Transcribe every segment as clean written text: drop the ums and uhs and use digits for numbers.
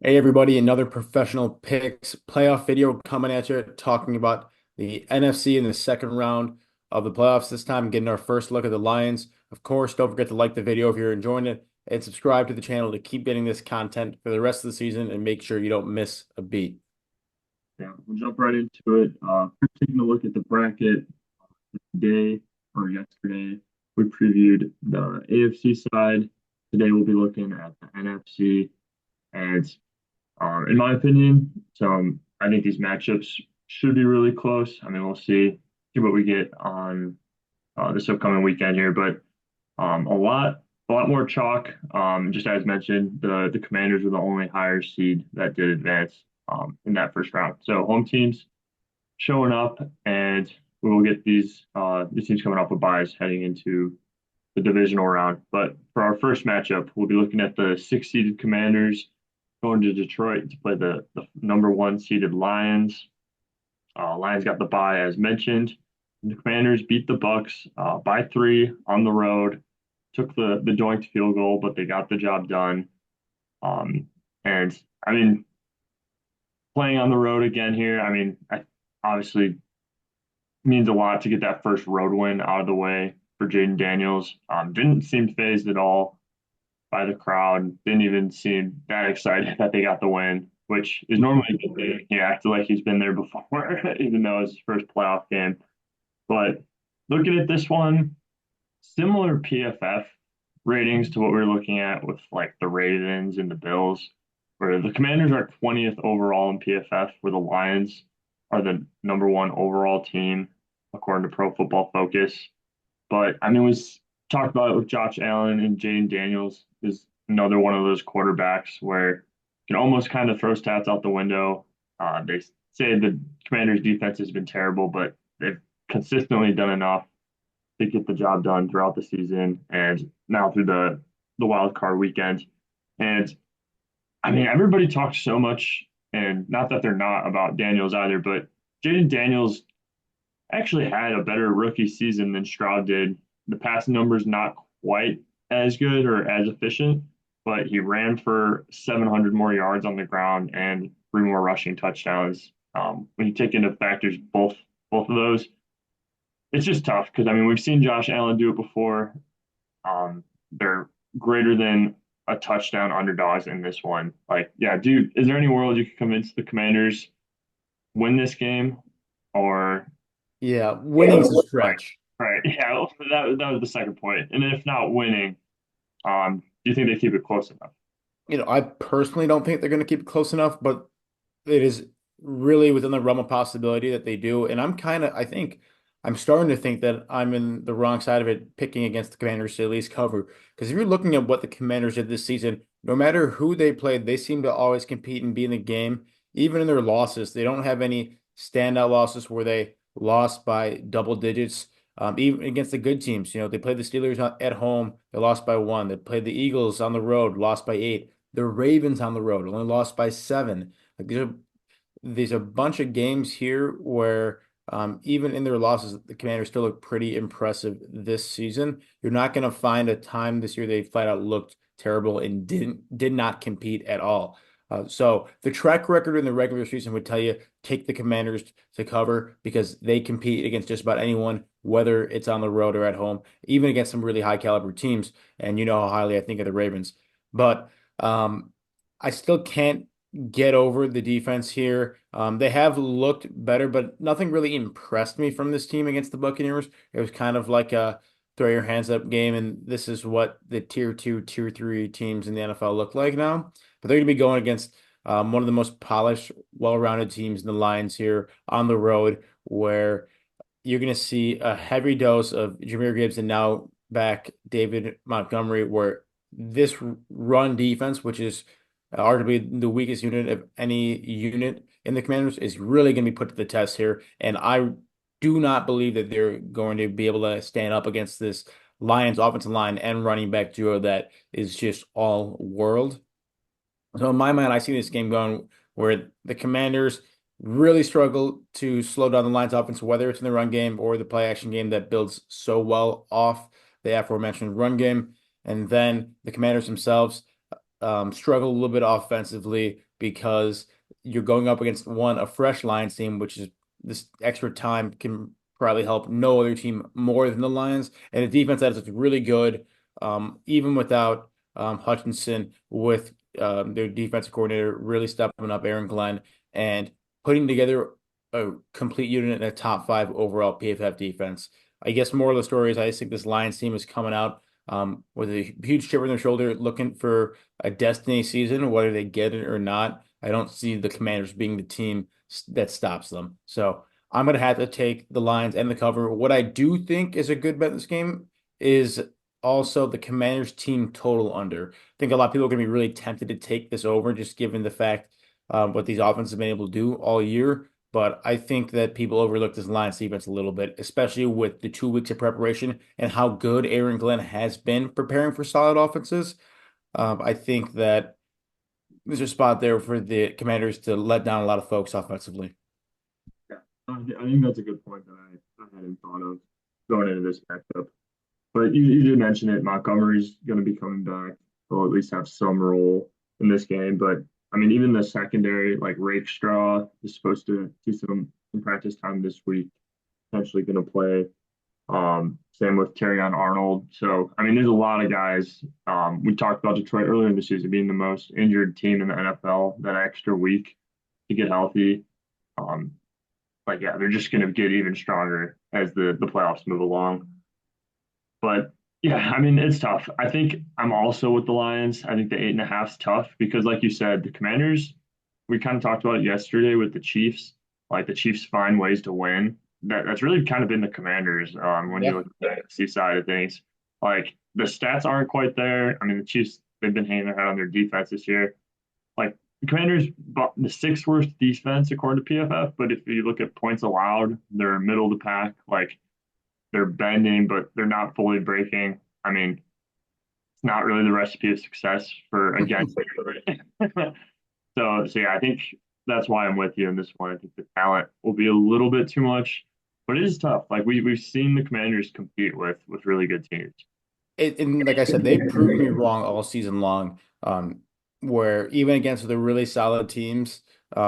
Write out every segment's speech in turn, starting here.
Hey everybody, another professional picks playoff video coming at you, talking about the NFC in the second round of the playoffs this time, getting our first look at the Lions. Of course, don't forget to like the video if you're enjoying it and subscribe to the channel to keep getting this content for the rest of the season and make sure you don't miss a beat. Yeah, we'll jump right into it. Taking a look at the bracket today or yesterday, we previewed the AFC side. Today we'll be looking at the NFC. And in my opinion, I think these matchups should be really close. I mean, we'll see what we get on this upcoming weekend here, but a lot more chalk. Just as mentioned, the Commanders were the only higher seed that did advance in that first round. So home teams showing up, and we will get these teams coming off of buys heading into the divisional round. But for our first matchup, we'll be looking at the six-seeded Commanders going to Detroit to play the number one seeded Lions. Lions got the bye as mentioned. The Commanders beat the Bucks by three on the road. Took the joint field goal, but they got the job done. Um, and I mean, playing on the road again here. Obviously means a lot to get that first road win out of the way for Jaden Daniels. Didn't seem fazed at all by the crowd. Didn't even seem that excited that they got the win, which is normally a good thing. He acted like he's been there before, even though it's his first playoff game. But looking at this one, similar PFF ratings to what we were looking at with like the Ravens and the Bills, where the Commanders are 20th overall in PFF, where the Lions are the number one overall team according to Pro Football Focus. But I mean, we talked about it with Josh Allen and Jaden Daniels is another one of those quarterbacks where you can almost kind of throw stats out the window. They say the Commanders' defense has been terrible, but they've consistently done enough to get the job done throughout the season and now through the wild card weekend. And I mean, everybody talks so much, and not that they're not about Daniels either, but Jaden Daniels actually had a better rookie season than Stroud did. The passing numbers not quite as good or as efficient, but he ran for 700 more yards on the ground and three more rushing touchdowns. When you take into factors both of those, it's just tough because I mean we've seen Josh Allen do it before. They're greater than a touchdown underdogs in this one. Like, yeah, dude, is there any world you could convince the Commanders win this game or Yeah, yeah, winning's a right, stretch. right. Yeah, well, that was the second point. And if not winning, do you think they keep it close enough? I personally don't think they're going to keep it close enough, but it is really within the realm of possibility that they do. And I think I'm starting to think that I'm in the wrong side of it, picking against the Commanders to at least cover. Because if you're looking at what the Commanders did this season, no matter who they played, they seem to always compete and be in the game. Even in their losses, they don't have any standout losses where they lost by double digits. Even against the good teams, they played the Steelers at home, they lost by one. They played the Eagles on the road, lost by eight. The Ravens on the road only lost by seven. Like there's a bunch of games here where even in their losses, the Commanders still look pretty impressive this season. You're not going to find a time this year they flat out looked terrible and did not compete at all. So the track record in the regular season would tell you take the Commanders to cover because they compete against just about anyone, whether it's on the road or at home, even against some really high caliber teams. And you know how highly I think of the Ravens. But I still can't get over the defense here. They have looked better, but nothing really impressed me from this team against the Buccaneers. It was kind of like a throw your hands up game, and this is what the tier two, tier three teams in the NFL look like now. But they're going to be going against one of the most polished, well-rounded teams in the Lions here on the road, where you're going to see a heavy dose of Jahmyr Gibbs and now back David Montgomery, where this run defense, which is arguably the weakest unit of any unit in the Commanders, is really going to be put to the test here. And I do not believe that they're going to be able to stand up against this Lions offensive line and running back duo that is just all world. So in my mind, I see this game going where the Commanders really struggle to slow down the Lions offense, whether it's in the run game or the play action game that builds so well off the aforementioned run game. And then the Commanders themselves struggle a little bit offensively because you're going up against a fresh Lions team, which is this extra time can probably help no other team more than the Lions, and a defense that is really good, even without Hutchinson, with their defensive coordinator really stepping up, Aaron Glenn, and putting together a complete unit and a top five overall PFF defense. I guess more of the story is I just think this Lions team is coming out with a huge chip on their shoulder, looking for a destiny season, whether they get it or not. I don't see the Commanders being the team that stops them. So I'm gonna have to take the Lions and the cover. What I do think is a good bet in this game is also the Commanders team total under. I think a lot of people are gonna be really tempted to take this over, just given the fact what these offenses have been able to do all year. But I think that people overlook this Lions defense a little bit, especially with the 2 weeks of preparation and how good Aaron Glenn has been preparing for solid offenses. I think that there's a spot there for the Commanders to let down a lot of folks offensively. Yeah, I think that's a good point that I hadn't thought of going into this matchup. But you did mention it. Montgomery's going to be coming back. He'll at least have some role in this game. But I mean, even the secondary, like Rakestraw, is supposed to see some practice time this week. Potentially going to play. Same with on Arnold. So I mean, there's a lot of guys. We talked about Detroit earlier in the season being the most injured team in the NFL. That extra week to get healthy. Um, like yeah, they're just going to get even stronger as the playoffs move along. But yeah, I mean, it's tough. I think I'm also with the Lions. I think the 8.5 is tough because, like you said, the Commanders, we kind of talked about it yesterday with the Chiefs. Like the Chiefs find ways to win. That's really kind of been the Commanders when you Yeah. look at the NFC side of things. Like the stats aren't quite there. I mean, the Chiefs, they've been hanging their head on their defense this year. Like the Commanders, the sixth worst defense according to PFF. But if you look at points allowed, they're middle of the pack. Like they're bending, but they're not fully breaking. I mean, it's not really the recipe of success for against everybody. So yeah, I think that's why I'm with you in this one. I think the talent will be a little bit too much, but it is tough. Like we've seen the Commanders compete with really good teams. And like I said, they proved me wrong all season long. Where even against the really solid teams,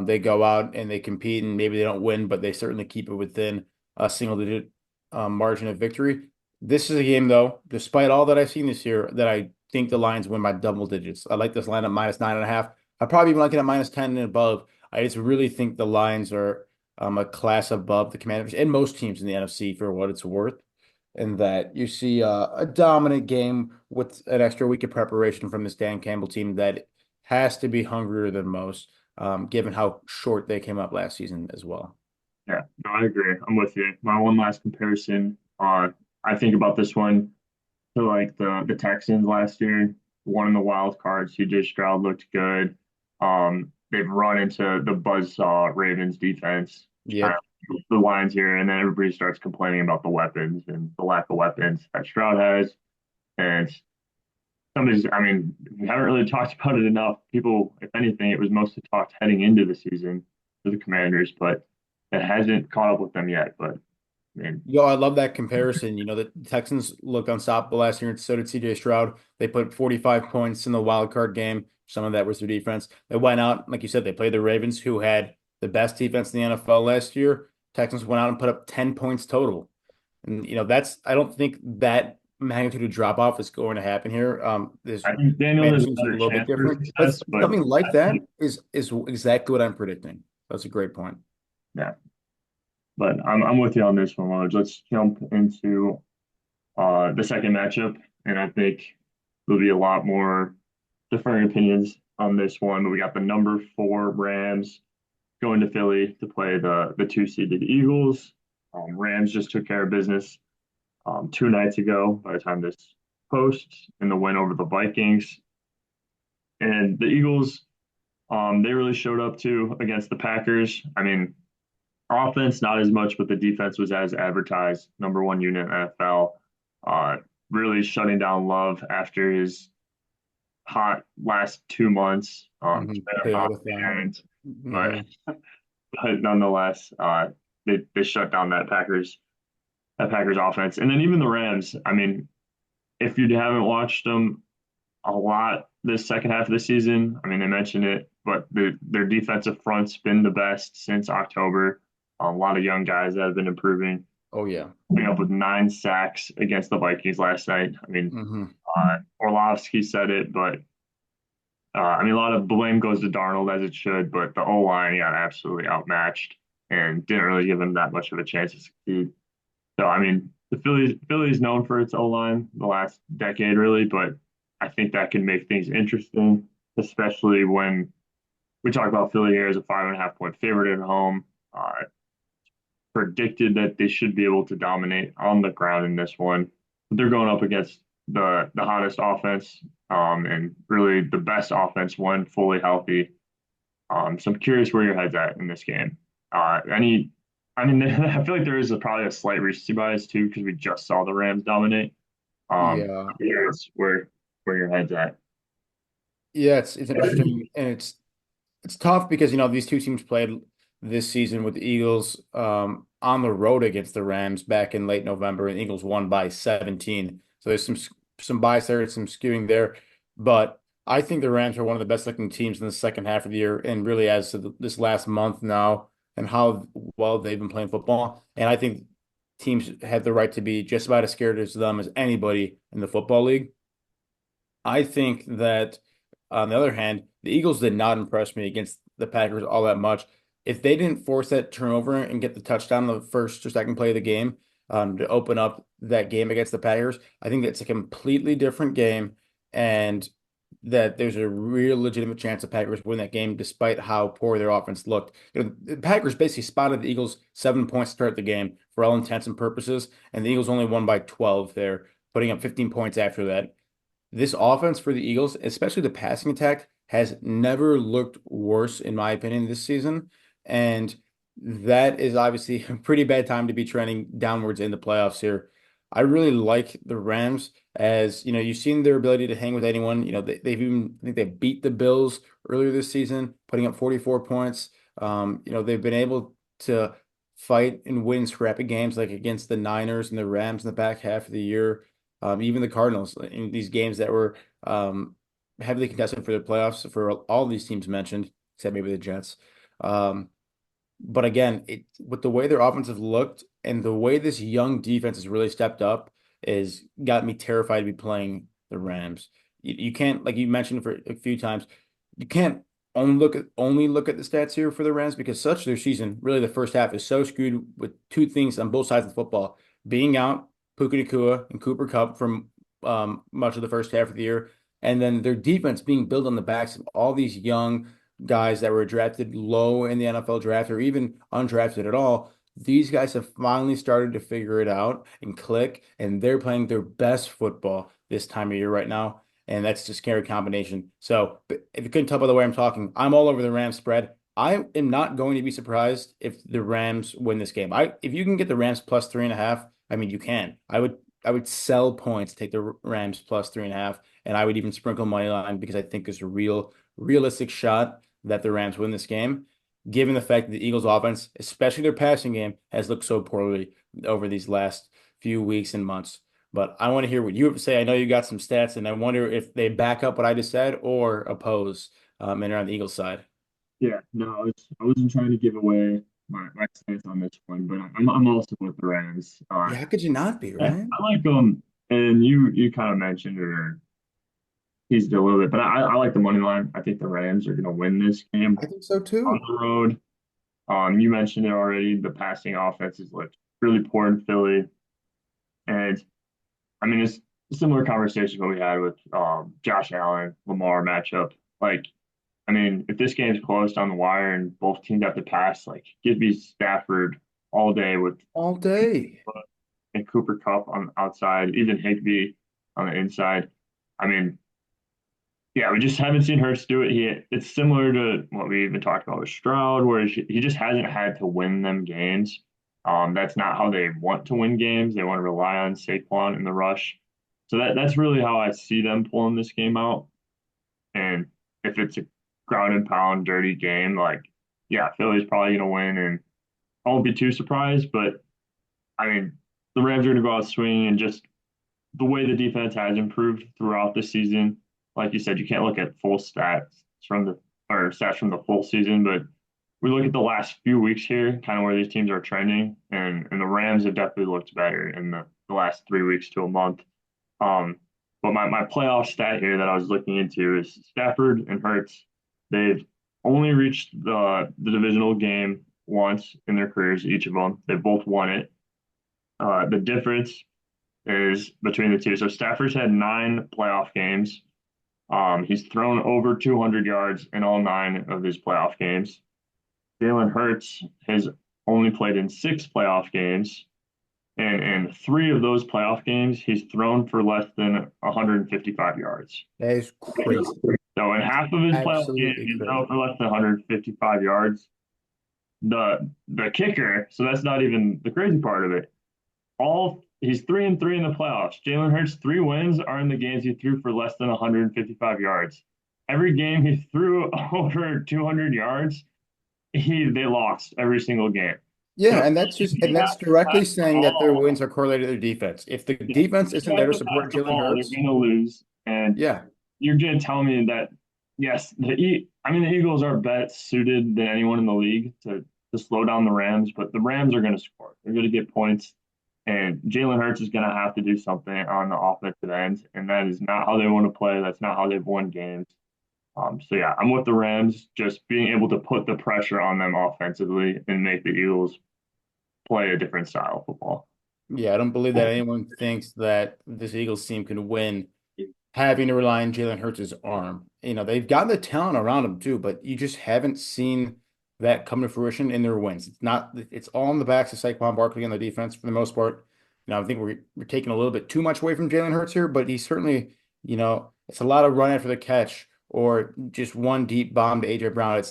they go out and they compete, and maybe they don't win, but they certainly keep it within a single digit margin of victory. This is a game, though, despite all that I've seen this year, that I think the Lions win by double digits. I like this line at -9.5. I probably even like it at -10 and above. I just really think the Lions are a class above the Commanders and most teams in the NFC for what it's worth, and that you see a dominant game with an extra week of preparation from this Dan Campbell team that has to be hungrier than most, given how short they came up last season as well. Yeah, no, I agree. I'm with you. My one last comparison, I think about this one to like the Texans last year, won in the wild card. CJ Stroud looked good. They've run into the buzzsaw Ravens defense, kind Yep. of the Lions here, and then everybody starts complaining about the weapons and the lack of weapons that Stroud has. And somebody's, I mean, we haven't really talked about it enough. People, if anything, it was mostly talked heading into the season for the Commanders, but it hasn't caught up with them yet. But I mean, Yo, I love that comparison. The Texans looked unstoppable last year, and so did CJ Stroud. They put 45 points in the wild card game. Some of that was their defense. They went out, like you said, they played the Ravens, who had the best defense in the NFL last year. Texans went out and put up 10 points total. And that's I don't think that magnitude of drop off is going to happen here. This I think Daniel Commanders has seems a another little bit chance for different, but success, but something like I that think, is exactly what I'm predicting. That's a great point. yeah. But I'm with you on this one, Woj. Let's jump into the second matchup, and I think there'll be a lot more differing opinions on this one. But we got the number four Rams going to Philly to play the two-seeded Eagles. Rams just took care of business 2 nights ago by the time this posts in the win over the Vikings. And the Eagles, they really showed up too against the Packers. I mean, offense, not as much, but the defense was as advertised, number one unit in the NFL. Uh, really shutting down Love after his hot last 2 months. It's been a hot Toyota thing. hand, but Hmm. but nonetheless, they shut down that Packers offense, and then even the Rams. I mean, if you haven't watched them a lot, this second half of the season. I mean, they mentioned it, but their defensive front's been the best since October. A lot of young guys that have been improving. Oh yeah. Coming up with 9 sacks against the Vikings last night. I mean, Hmm. Orlovsky said it, but I mean, a lot of blame goes to Darnold as it should, but the O line got absolutely outmatched and didn't really give him that much of a chance to succeed. So, I mean, the Phillies known for its O line the last decade, really, but I think that can make things interesting, especially when we talk about Philly here as a 5.5 point favorite at home. Uh, Predicted that they should be able to dominate on the ground in this one. But they're going up against the hottest offense and really the best offense when fully healthy. So I'm curious where your head's at in this game. Any, I mean, I feel like there is probably a slight recency bias too because we just saw the Rams dominate. Yeah. I'm curious where your head's at. Yeah, it's interesting, and it's tough because these two teams played this season with the Eagles on the road against the Rams back in late November, and the Eagles won by 17. So there's some bias there, some skewing there, but I think the Rams are one of the best looking teams in the second half of the year, and really as to this last month now, and how well they've been playing football. And I think teams have the right to be just about as scared as them as anybody in the football league. I think that, on the other hand, the Eagles did not impress me against the Packers all that much. If they didn't force that turnover and get the touchdown on the first or second play of the game, to open up that game against the Packers, I think it's a completely different game, and that there's a real legitimate chance the Packers win that game despite how poor their offense looked. The Packers basically spotted the Eagles 7 points to start the game for all intents and purposes, and the Eagles only won by 12 there, putting up 15 points after that. This offense for the Eagles, especially the passing attack, has never looked worse, in my opinion, this season. And that is obviously a pretty bad time to be trending downwards in the playoffs here. I really like the Rams as, you've seen their ability to hang with anyone. They've even, I think they beat the Bills earlier this season, putting up 44 points. They've been able to fight and win scrappy games like against the Niners and the Rams in the back half of the year. Even the Cardinals in these games that were heavily contested for the playoffs for all these teams mentioned, except maybe the Jets. Um, but again, with the way their offensive looked and the way this young defense has really stepped up is got me terrified to be playing the Rams. You can't, like you mentioned for a few times, you can't only look at the stats here for the Rams because such their season, really the first half is so skewed with two things on both sides of the football. Being out Puka Nacua and Cooper Kupp from much of the first half of the year, and then their defense being built on the backs of all these young guys that were drafted low in the NFL draft or even undrafted at all. These guys have finally started to figure it out and click, and they're playing their best football this time of year right now. And that's just scary combination. So, but if you couldn't tell by the way I'm talking, I'm all over the Rams spread. I am not going to be surprised if the Rams win this game. If you can get the Rams plus 3.5, I mean you can. I would sell points, take the Rams plus 3.5, and I would even sprinkle money line because I think there's a realistic shot that the Rams win this game, given the fact that the Eagles' offense, especially their passing game, has looked so poorly over these last few weeks and months. But I want to hear what you have to say. I know you got some stats, and I wonder if they back up what I just said or oppose, and are on the Eagles side. Yeah, no, I wasn't trying to give away my stance on this one, but I'm also with the Rams. Yeah, how could you not be, Yeah, right? I like them, and you kind of mentioned it or teased it a little bit, but I like the money line. I think the Rams are going to win this game I think so on too. the road. You mentioned it already. The passing offense is like really poor in Philly, and I mean it's a similar conversation what we had with Josh Allen Lamar matchup. Like, I mean, if this game's close on the wire and both teams have to pass, like give me Stafford all day with All day. and Cooper Kupp on the outside, even Higbee on the inside. I mean, yeah, we just haven't seen Hurts do it. It's similar to what we even talked about with Stroud, where he just hasn't had to win them games. That's not how they want to win games. They want to rely on Saquon in the rush. So that's really how I see them pulling this game out. And if it's a ground and pound, dirty game, like yeah, Philly's probably gonna win, and I won't be too surprised. But I mean, the Rams are gonna go out swinging, and just the way the defense has improved throughout the season. like you said, you can't look at full stats from the or stats from the full season, but we look at the last few weeks here, kind of where these teams are trending, and the Rams have definitely looked better in the last 3 weeks to a month. Um, but my playoff stat here that I was looking into is Stafford and Hurts. They've only reached the divisional game once in their careers, each of them. They both won it. The difference is between the two. So Stafford's had 9 playoff games. He's thrown over 200 yards in all 9 of his playoff games. Jalen Hurts has only played in 6 playoff games, and in 3 of those playoff games, he's thrown for less than 155 yards. That is crazy. So in That's half of his playoff games, absolutely he's thrown crazy. for less than 155 yards. The kicker, so that's not even the crazy part of it. All he's 3-3 in the playoffs. Jalen Hurts' 3 wins are in the games he threw for less than 155 yards. Every game he threw over 200 yards, they lost every single game. So Yeah, and that's if just you and have that's to pass directly the saying that their ball, wins are correlated to their defense. If the yeah, defense if isn't you there have to to pass support the Jalen ball, you're Hurts, going to lose. And yeah, you're going to tell me that yes, I mean the Eagles are better suited than anyone in the league to slow down the Rams, but the Rams are going to score. They're going to get points, and Jalen Hurts is going to have to do something on the offensive end, and that is not how they want to play. That's not how they've won games. So yeah, I'm with the Rams, just being able to put the pressure on them offensively and make the Eagles play a different style of football. yeah, I don't believe that anyone thinks that this Eagles team can win having to rely on Jalen Hurts' arm. They've got the talent around him too, but you just haven't seen that come to fruition in their wins. It's all on the backs of Saquon Barkley on the defense for the most part. I think we're taking a little bit too much away from Jalen Hurts here, but he's certainly, it's a lot of run after the catch or just one deep bomb to AJ Brown.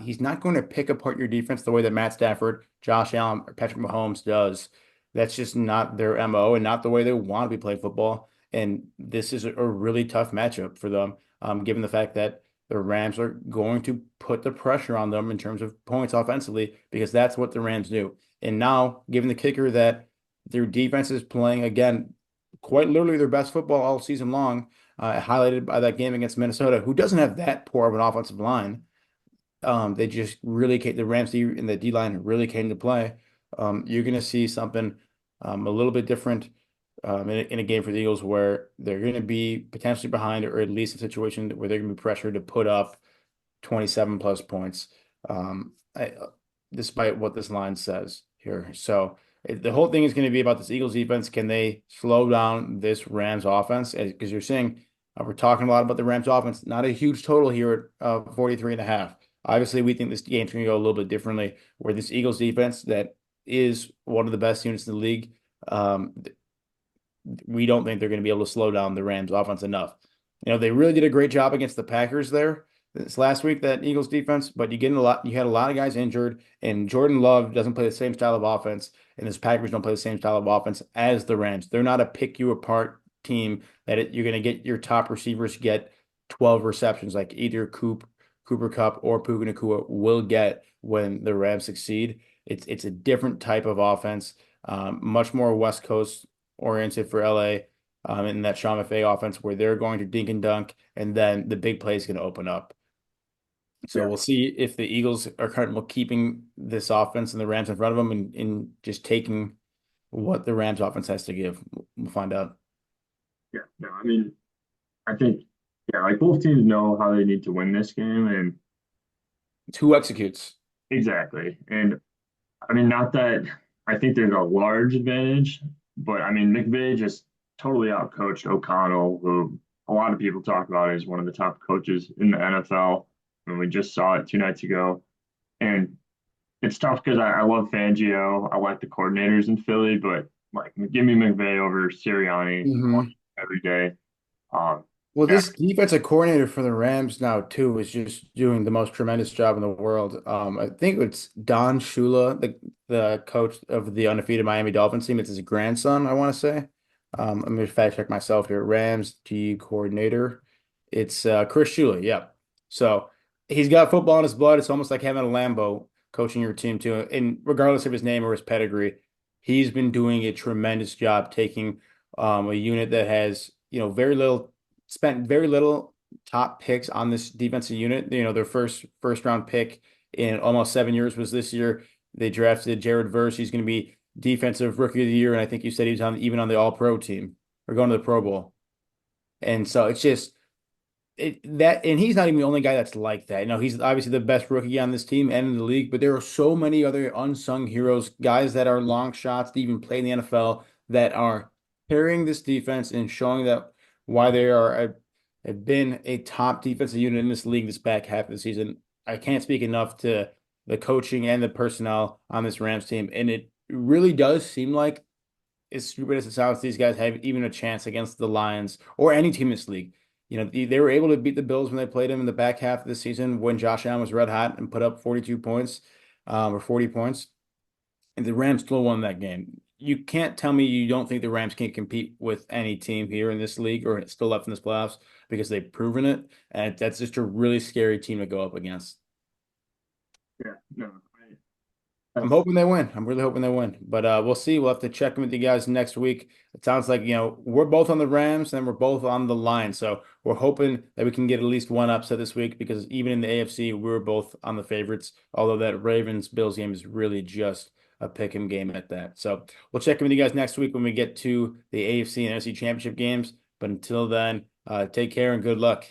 He's not going to pick apart your defense the way that Matt Stafford, Josh Allen, or Patrick Mahomes does. That's just not their MO and not the way they want to be playing football. And this is a really tough matchup for them, given the fact that the Rams are going to put the pressure on them in terms of points offensively, because that's what the Rams do. And now, given the kicker that their defense is playing again, quite literally their best football all season long, highlighted by that game against Minnesota, who doesn't have that poor of an offensive line. They just really came, the Rams D and the D line really came to play. You're going to see something a little bit different in a game for the Eagles where they're going to be potentially behind, or at least a situation where they're going to be pressured to put up 27 plus points, um, I, despite what this line says here. So the whole thing is going to be about this Eagles defense. Can they slow down this Rams offense? Because you're saying we're talking a lot about the Rams offense, not a huge total here at 43 and a half. Obviously, we think this game's going to go a little bit differently, where this Eagles defense that is one of the best units in the league. Um, we don't think they're going to be able to slow down the Rams offense enough. They really did a great job against the Packers there this last week, that Eagles defense, but you had a lot of guys injured, and Jordan Love doesn't play the same style of offense, and this Packers don't play the same style of offense as the Rams. They're not a pick you apart team you're going to get your top receivers get 12 receptions like either Cooper Kupp or Puka Nacua will get when the Rams succeed. It's a different type of offense, much more West Coast oriented for LA, in that Sean McVay offense where they're going to dink and dunk, and then the big play is going to open up. So Yeah, we'll see if the Eagles are comfortable keeping this offense and the Rams in front of them, and just taking what the Rams offense has to give. We'll find out. yeah. No, I mean, I think, yeah, like both teams know how they need to win this game, and It's who executes. exactly. And I mean, not that I think there's a large advantage, but I mean, McVay just totally outcoached O'Connell, who a lot of people talk about as one of the top coaches in the NFL. And we just saw it 2 nights ago. And it's tough because I love Fangio. I like the coordinators in Philly, but like, give me McVay over Sirianni every day. Um, Well, yeah, this defensive coordinator for the Rams now too is just doing the most tremendous job in the world. I think it's Don Shula, the coach of the undefeated Miami Dolphins team. It's his grandson, I want to say. Let me fact check myself here. Rams D coordinator. It's Chris Shula. Yep. So he's got football in his blood. It's almost like having a Lambo coaching your team too. And regardless of his name or his pedigree, he's been doing a tremendous job taking a unit that has, very little spent very little top picks on this defensive unit. You know, their first round pick in almost 7 years was this year. They drafted Jared Verse. He's going to be defensive rookie of the year, and I think you said he was on even on the All Pro team or going to the Pro Bowl. And so it's just and he's not even the only guy that's like that. You know, he's obviously the best rookie on this team and in the league, but there are so many other unsung heroes, guys that are long shots to even play in the NFL that are carrying this defense and showing that why they have been a top defensive unit in this league this back half of the season. I can't speak enough to the coaching and the personnel on this Rams team, and it really does seem like as stupid as it sounds, these guys have even a chance against the Lions or any team in this league. You know, they were able to beat the Bills when they played them in the back half of the season when Josh Allen was red hot and put up 42 points, or 40 points, and the Rams still won that game. You can't tell me you don't think the Rams can compete with any team here in this league or still left in this playoffs because they've proven it, and that's just a really scary team to go up against. Yeah, no, I'm that's hoping they win. I'm really hoping they win. But we'll see. We'll have to check in with you guys next week. It sounds like, we're both on the Rams and we're both on the line. So we're hoping that we can get at least one upset this week because even in the AFC, we were both on the favorites. Although that Ravens Bills game is really just a pick 'em game at that. So we'll check in with you guys next week when we get to the AFC and NFC championship games. But until then, take care and good luck.